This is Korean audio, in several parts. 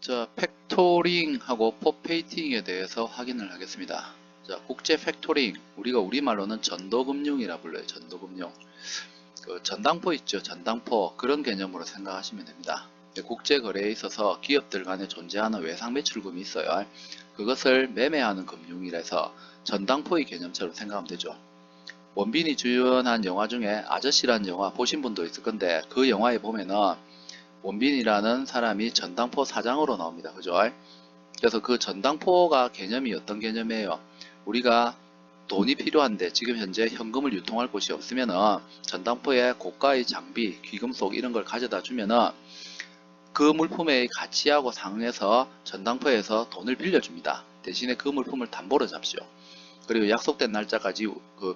자, 팩토링하고 포페이팅에 대해서 확인을 하겠습니다. 자, 국제 팩토링, 우리가 우리말로는 전도금융이라 불러요. 전도금융. 그 전당포 있죠. 전당포. 그런 개념으로 생각하시면 됩니다. 국제 거래에 있어서 기업들 간에 존재하는 외상 매출금이 있어요. 그것을 매매하는 금융이라서 전당포의 개념처럼 생각하면 되죠. 원빈이 주연한 영화 중에 아저씨라는 영화 보신 분도 있을 건데, 그 영화에 보면은 원빈이라는 사람이 전당포 사장으로 나옵니다. 그죠? 그래서 그 전당포가 개념이 어떤 개념이에요? 우리가 돈이 필요한데 지금 현재 현금을 유통할 곳이 없으면은 전당포에 고가의 장비, 귀금속 이런 걸 가져다 주면은 그 물품의 가치하고 상응해서 전당포에서 돈을 빌려줍니다. 대신에 그 물품을 담보로 잡죠. 그리고 약속된 날짜까지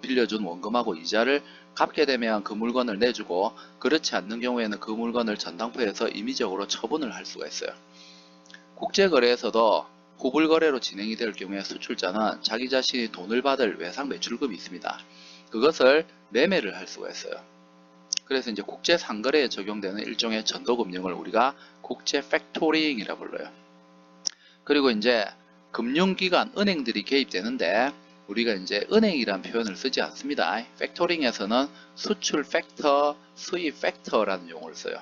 빌려준 원금하고 이자를 갚게 되면 그 물건을 내주고, 그렇지 않는 경우에는 그 물건을 전당포에서 임의적으로 처분을 할 수가 있어요. 국제거래에서도 후불거래로 진행이 될 경우에 수출자는 자기 자신이 돈을 받을 외상 매출금이 있습니다. 그것을 매매를 할 수가 있어요. 그래서 이제 국제 상거래에 적용되는 일종의 전도금융을 우리가 국제 팩토링이라 불러요. 그리고 이제 금융기관, 은행들이 개입되는데, 우리가 이제 은행이란 표현을 쓰지 않습니다. 팩토링에서는 수출 팩터, 수입 팩터라는 용어를 써요.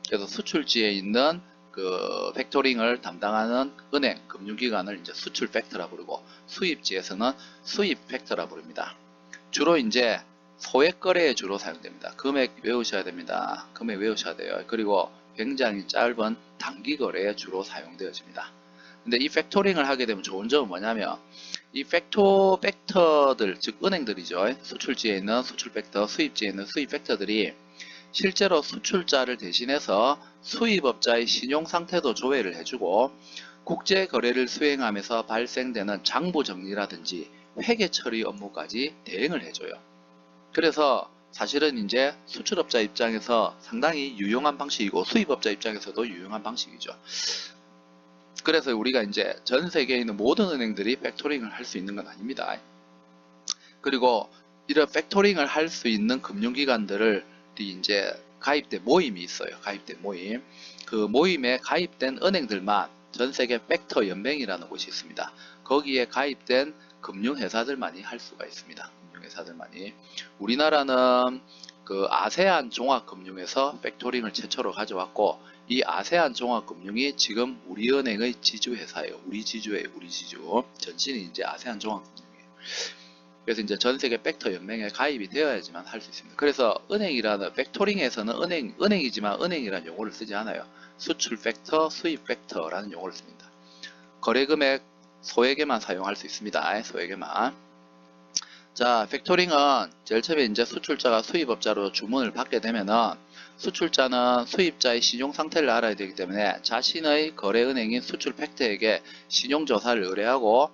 그래서 수출지에 있는 그 팩토링을 담당하는 은행, 금융기관을 이제 수출 팩터라 부르고, 수입지에서는 수입 팩터라 부릅니다. 주로 이제 소액 거래에 주로 사용됩니다. 금액 외우셔야 됩니다. 금액 외우셔야 돼요. 그리고 굉장히 짧은 단기 거래에 주로 사용되어집니다. 근데 이 팩토링을 하게 되면 좋은 점은 뭐냐면, 이 팩터들, 즉 은행들이죠. 수출지에 있는 수출 팩터, 수입지에 있는 수입 팩터들이 실제로 수출자를 대신해서 수입업자의 신용 상태도 조회를 해주고, 국제 거래를 수행하면서 발생되는 장부 정리라든지 회계 처리 업무까지 대행을 해줘요. 그래서 사실은 이제 수출업자 입장에서 상당히 유용한 방식이고, 수입업자 입장에서도 유용한 방식이죠. 그래서 우리가 이제 전 세계에 있는 모든 은행들이 팩토링을 할 수 있는 건 아닙니다. 그리고 이런 팩토링을 할 수 있는 금융기관들이 이제 가입된 모임이 있어요. 가입된 모임. 그 모임에 가입된 은행들만 전 세계 팩터 연맹이라는 곳이 있습니다. 거기에 가입된 금융회사들만이 할 수가 있습니다. 금융회사들만이. 우리나라는 그 아세안 종합금융에서 팩토링을 최초로 가져왔고, 이 아세안 종합금융이 지금 우리은행의 지주회사예요. 우리 지주예요. 우리 지주. 전신이 이제 아세안 종합금융이에요. 그래서 이제 전 세계 팩터 연맹에 가입이 되어야지만 할 수 있습니다. 그래서 은행이라는 팩토링에서는 은행이지만 은행이라는 용어를 쓰지 않아요. 수출 팩터, 수입 팩터라는 용어를 씁니다. 거래금액 소액에만 사용할 수 있습니다. 소액에만. 자, 팩토링은 제일 처음에 이제 수출자가 수입업자로 주문을 받게 되면은, 수출자는 수입자의 신용 상태를 알아야 되기 때문에 자신의 거래은행인 수출 팩터에게 신용조사를 의뢰하고,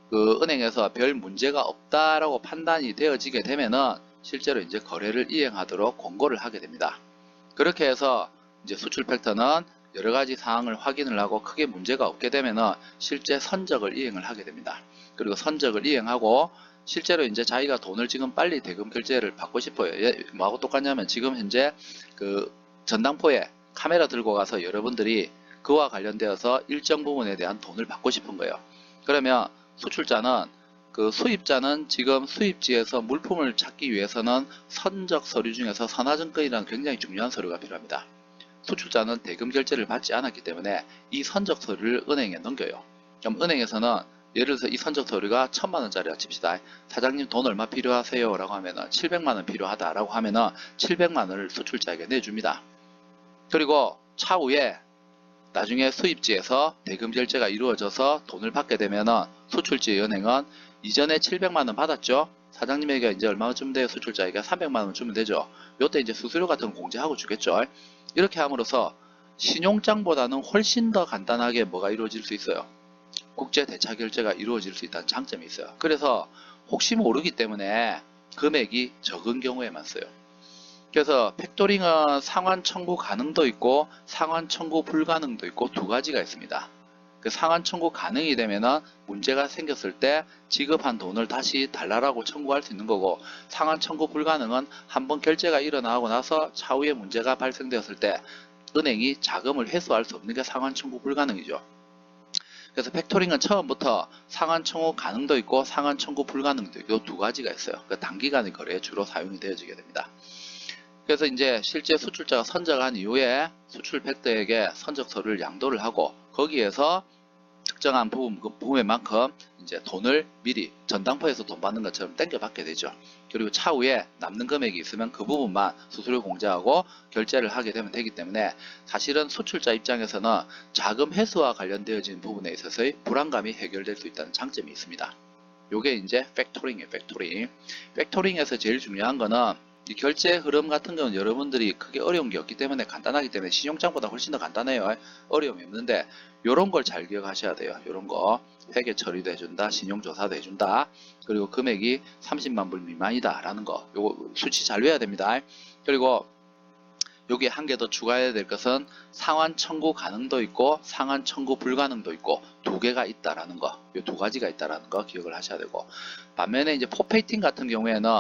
그 은행에서 별 문제가 없다라고 판단이 되어지게 되면은 실제로 이제 거래를 이행하도록 권고를 하게 됩니다. 그렇게 해서 이제 수출 팩터는 여러 가지 사항을 확인을 하고 크게 문제가 없게 되면은 실제 선적을 이행을 하게 됩니다. 그리고 선적을 이행하고 실제로 이제 자기가 돈을 지금 빨리 대금 결제를 받고 싶어요. 뭐하고 똑같냐면, 지금 현재 그 전당포에 카메라 들고 가서 여러분들이 그와 관련되어서 일정 부분에 대한 돈을 받고 싶은 거예요. 그러면 수출자는, 그 수입자는 지금 수입지에서 물품을 찾기 위해서는 선적 서류 중에서 선화증권이라는 굉장히 중요한 서류가 필요합니다. 수출자는 대금 결제를 받지 않았기 때문에 이 선적 서류를 은행에 넘겨요. 그럼 은행에서는 예를 들어서 이 선적 서류가 1000만원짜리라 칩시다. 사장님 돈 얼마 필요하세요? 라고 하면은 700만원 필요하다 라고 하면은 700만원을 수출자에게 내줍니다. 그리고 차후에 나중에 수입지에서 대금 결제가 이루어져서 돈을 받게 되면은 수출지 은행은 이전에 700만원 받았죠? 사장님에게 이제 얼마 주면 돼요? 수출자에게 300만원 주면 되죠. 요때 이제 수수료 같은 거 공제하고 주겠죠. 이렇게 함으로써 신용장보다는 훨씬 더 간단하게 뭐가 이루어질 수 있어요? 국제 대차 결제가 이루어질 수 있다는 장점이 있어요. 그래서 혹시 모르기 때문에 금액이 적은 경우에만 써요. 그래서 팩토링은 상환 청구 가능도 있고 상환 청구 불가능도 있고 두 가지가 있습니다. 그 상환 청구 가능이 되면은 문제가 생겼을 때 지급한 돈을 다시 달라라고 청구할 수 있는 거고, 상환 청구 불가능은 한번 결제가 일어나고 나서 차후에 문제가 발생되었을 때 은행이 자금을 회수할 수 없는 게 상환 청구 불가능이죠. 그래서 팩토링은 처음부터 상환 청구 가능도 있고 상환 청구 불가능도 있고 두 가지가 있어요. 그 단기간의 거래에 주로 사용이 되어지게 됩니다. 그래서 이제 실제 수출자가 선적한 이후에 수출 팩터에게 선적서를 양도를 하고 거기에서 특정한 부분만큼 이제 돈을 미리 전당포에서 돈 받는 것처럼 땡겨받게 되죠. 그리고 차후에 남는 금액이 있으면 그 부분만 수수료 공제하고 결제를 하게 되면 되기 때문에 사실은 수출자 입장에서는 자금 회수와 관련되어진 부분에 있어서의 불안감이 해결될 수 있다는 장점이 있습니다. 요게 이제 팩토링이에요. 팩토링에서 제일 중요한 거는 이 결제 흐름 같은 경우는 여러분들이 크게 어려운 게 없기 때문에 간단하기 때문에 신용장보다 훨씬 더 간단해요. 어려움이 없는데 요런 걸 잘 기억하셔야 돼요. 요런 거 회계 처리도 해준다, 신용조사도 해준다, 그리고 금액이 30만 불 미만이다 라는 거 요거 수치 잘 외워야 됩니다. 그리고 여기에 한 개 더 추가해야 될 것은 상환 청구 가능도 있고 상환 청구 불가능도 있고 두 개가 있다라는 거, 요 두 가지가 있다라는 거 기억을 하셔야 되고, 반면에 이제 포페이팅 같은 경우에는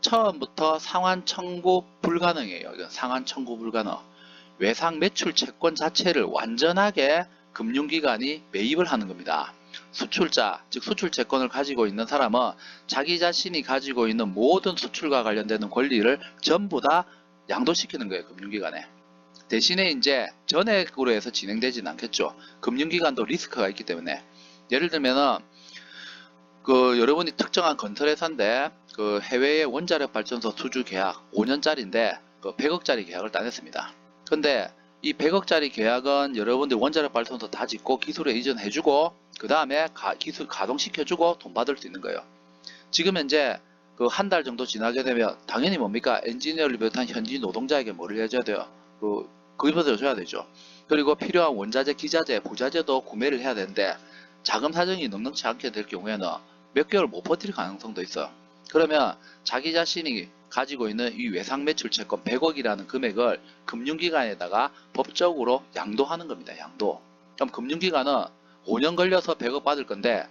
처음부터 상환 청구 불가능이에요. 이건 상환 청구 불가능. 외상 매출 채권 자체를 완전하게 금융기관이 매입을 하는 겁니다. 수출자, 즉 수출 채권을 가지고 있는 사람은 자기 자신이 가지고 있는 모든 수출과 관련되는 권리를 전부 다 양도시키는 거예요. 금융기관에. 대신에 이제 전액으로 해서 진행되지는 않겠죠. 금융기관도 리스크가 있기 때문에. 예를 들면은 여러분이 특정한 건설회사인데 해외의 원자력 발전소 수주 계약 5년짜리인데 100억짜리 계약을 따냈습니다. 근데 이 100억짜리 계약은 여러분들 원자력 발전소 다 짓고 기술에 이전해주고 그 다음에 기술 가동시켜주고 돈 받을 수 있는 거예요. 지금 현재 한 달 정도 지나게 되면 당연히 뭡니까? 엔지니어를 비롯한 현지 노동자에게 뭐를 해줘야 돼요? 급여도 줘야 되죠. 그리고 필요한 원자재, 기자재, 부자재도 구매를 해야 되는데 자금 사정이 넉넉치 않게 될 경우에는 몇 개월 못 버틸 가능성도 있어요. 그러면 자기 자신이 가지고 있는 이 외상 매출 채권 100억이라는 금액을 금융기관에다가 법적으로 양도하는 겁니다. 양도. 그럼 금융기관은 5년 걸려서 100억 받을 건데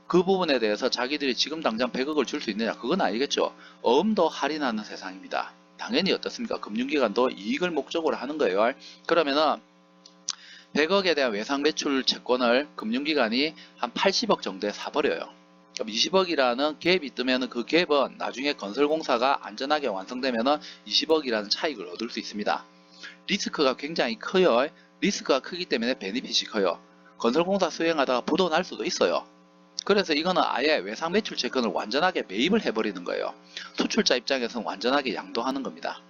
그 부분에 대해서 자기들이 지금 당장 100억을 줄 수 있느냐? 그건 아니겠죠. 어음도 할인하는 세상입니다. 당연히 어떻습니까? 금융기관도 이익을 목적으로 하는 거예요. 그러면은 100억에 대한 외상 매출 채권을 금융기관이 한 80억 정도에 사버려요. 그럼 20억이라는 갭이 뜨면 그 갭은 나중에 건설공사가 안전하게 완성되면 20억이라는 차익을 얻을 수 있습니다. 리스크가 굉장히 커요. 리스크가 크기 때문에 베니핏이 커요. 건설공사 수행하다가 부도 날 수도 있어요. 그래서 이거는 아예 외상 매출 채권을 완전하게 매입을 해버리는 거예요. 수출자 입장에서는 완전하게 양도하는 겁니다.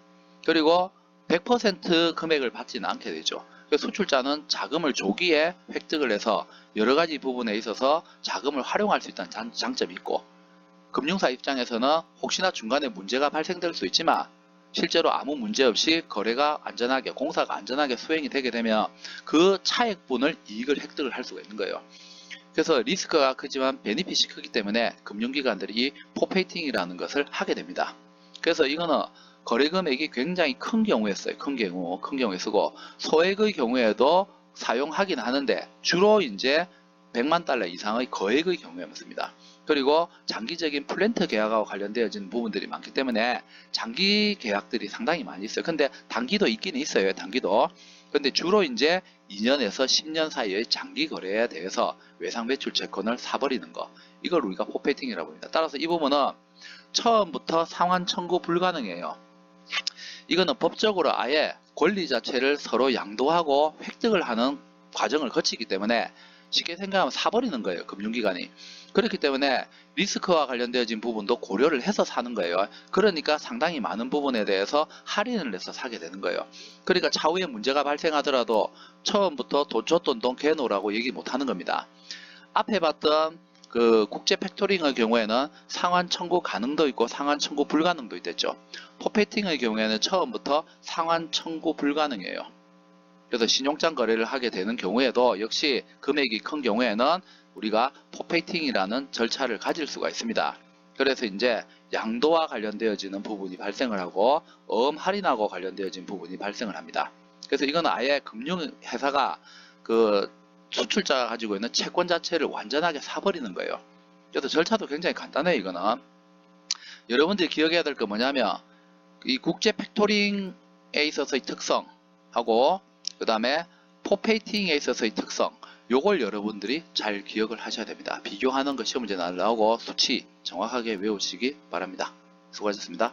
그리고 100% 금액을 받지는 않게 되죠. 수출자는 자금을 조기에 획득을 해서 여러가지 부분에 있어서 자금을 활용할 수 있다는 장점이 있고, 금융사 입장에서는 혹시나 중간에 문제가 발생될 수 있지만 실제로 아무 문제 없이 거래가 안전하게, 공사가 안전하게 수행이 되게 되면 그 차액분을 이익을 획득을 할 수가 있는 거예요. 그래서 리스크가 크지만 베니핏이 크기 때문에 금융기관들이 포페이팅이라는 것을 하게 됩니다. 그래서 이거는 거래 금액이 굉장히 큰 경우에 써요. 큰 경우에 쓰고, 소액의 경우에도 사용하긴 하는데 주로 이제 100만 달러 이상의 거액의 경우에만 씁니다. 그리고 장기적인 플랜트 계약하고 관련되어진 부분들이 많기 때문에 장기 계약들이 상당히 많이 있어요. 근데 단기도 있기는 있어요. 단기도. 근데 주로 이제 2년에서 10년 사이의 장기 거래에 대해서 외상 매출 채권을 사버리는 거, 이걸 우리가 포페이팅이라고 합니다. 따라서 이 부분은 처음부터 상환 청구 불가능해요. 이거는 법적으로 아예 권리 자체를 서로 양도하고 획득을 하는 과정을 거치기 때문에 쉽게 생각하면 사버리는 거예요. 금융기관이. 그렇기 때문에 리스크와 관련되어진 부분도 고려를 해서 사는 거예요. 그러니까 상당히 많은 부분에 대해서 할인을 해서 사게 되는 거예요. 그러니까 차후에 문제가 발생하더라도 처음부터 돈 줬던 돈 개노라고 얘기 못 하는 겁니다. 앞에 봤던 국제 팩토링의 경우에는 상환 청구 가능도 있고 상환 청구 불가능도 있겠죠. 포페이팅의 경우에는 처음부터 상환 청구 불가능이에요. 그래서 신용장 거래를 하게 되는 경우에도 역시 금액이 큰 경우에는 우리가 포페이팅이라는 절차를 가질 수가 있습니다. 그래서 이제 양도와 관련되어지는 부분이 발생을 하고 할인하고 관련되어진 부분이 발생을 합니다. 그래서 이건 아예 금융회사가 수출자가 가지고 있는 채권 자체를 완전하게 사버리는 거예요. 그래서 절차도 굉장히 간단해요. 이거는 여러분들이 기억해야 될 거 뭐냐면 이 국제 팩토링에 있어서의 특성, 하고 그 다음에 포페이팅에 있어서의 특성, 요걸 여러분들이 잘 기억을 하셔야 됩니다. 비교하는 거 시험 문제 나오고 수치 정확하게 외우시기 바랍니다. 수고하셨습니다.